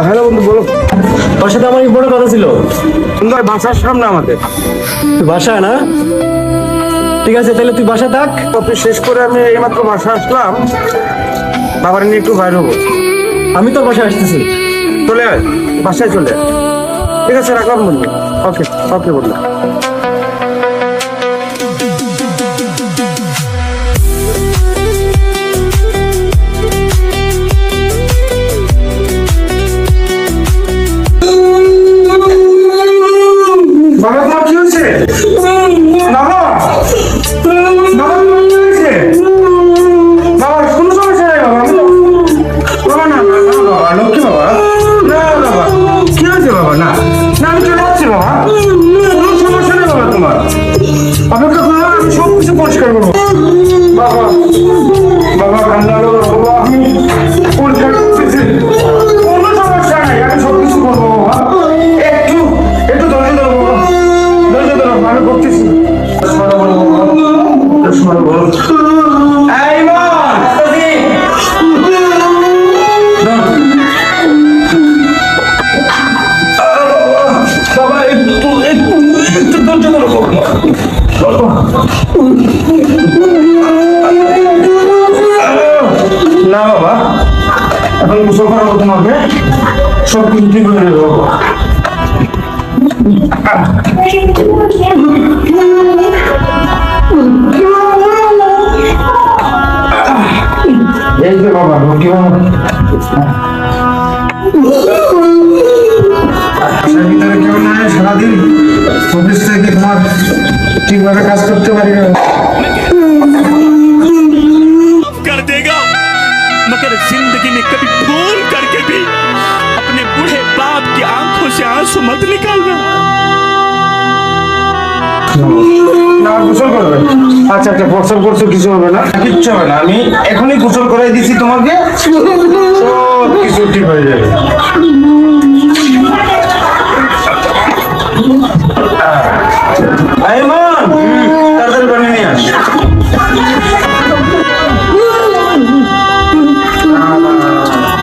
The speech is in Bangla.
হ্যালো বন্ধু, বলো। তোর সাথে আমার বড় কথা ছিল। সুন্দর বাসার সামনে আমাদের। তুই বাসায় না? ঠিক আছে, তাহলে তুই বাসায় থাক। অফিস শেষ করে আমি এইমাত্র বাসা আসলাম, বাবার নিয়ে একটু বাইরে হবো। আমি তোর বাসায় আসতেছি। চলে আয়, বাসায় চলে আয়। ঠিক আছে, রাখলাম বন্ধু। ওকে ওকে বন্ধু। বাবা, তোমার কি হয়েছে? বাবা, বাবা, তোমার কি হয়েছে? বাবা, কোনো সমস্যা নেই বাবা। বাবা, না না না বাবা, লক্ষ্মী বাবা। না বাবা, কি হয়েছে বাবা? না না, আমি চলে যাচ্ছি বাবা। কোনো সমস্যা নেই বাবা তোমার। অপেক্ষা করো, আমি সব কিছু পরিষ্কার করবো। বাবা, বাবা কান্দালো বাবা, আমি পরিষ্কার করতেছি। কোনো সমস্যা নেই, আমি সব কিছু করবো বাবা। একটু একটু ধৈর্য ধরো বাবা, ধৈর্য ধরো, আমি করতেছি। সরো বলো বাবা, সরো বলো। এই মা, বাবা একটু একটু একটু ধৈর্য ধরো বাবা। না বাবা, এখন গোসল করাবো তোমাকে, সব কিছু ঠিক হয়ে যাবে বাবা। এই যে বাবা, কি বাবার ভিতরে কেউ নাই, সারাদিন অফিস থেকে তোমার ঠিকভাবে কাজ করতে পারি না। कर देगा मगर जिंदगी में कभी भूल करके भी अपने बूढ़े बाप की आंखों से आंसू मत निकालना। না, গোসল করবে? আচ্ছা আচ্ছা, গোসল করছো, কিছু হবে না, কিচ্ছু হবে না। আমি এখনই গোসল করাই দিছি তোমাকে, সব কিছু ঠিক হয়ে যাবে।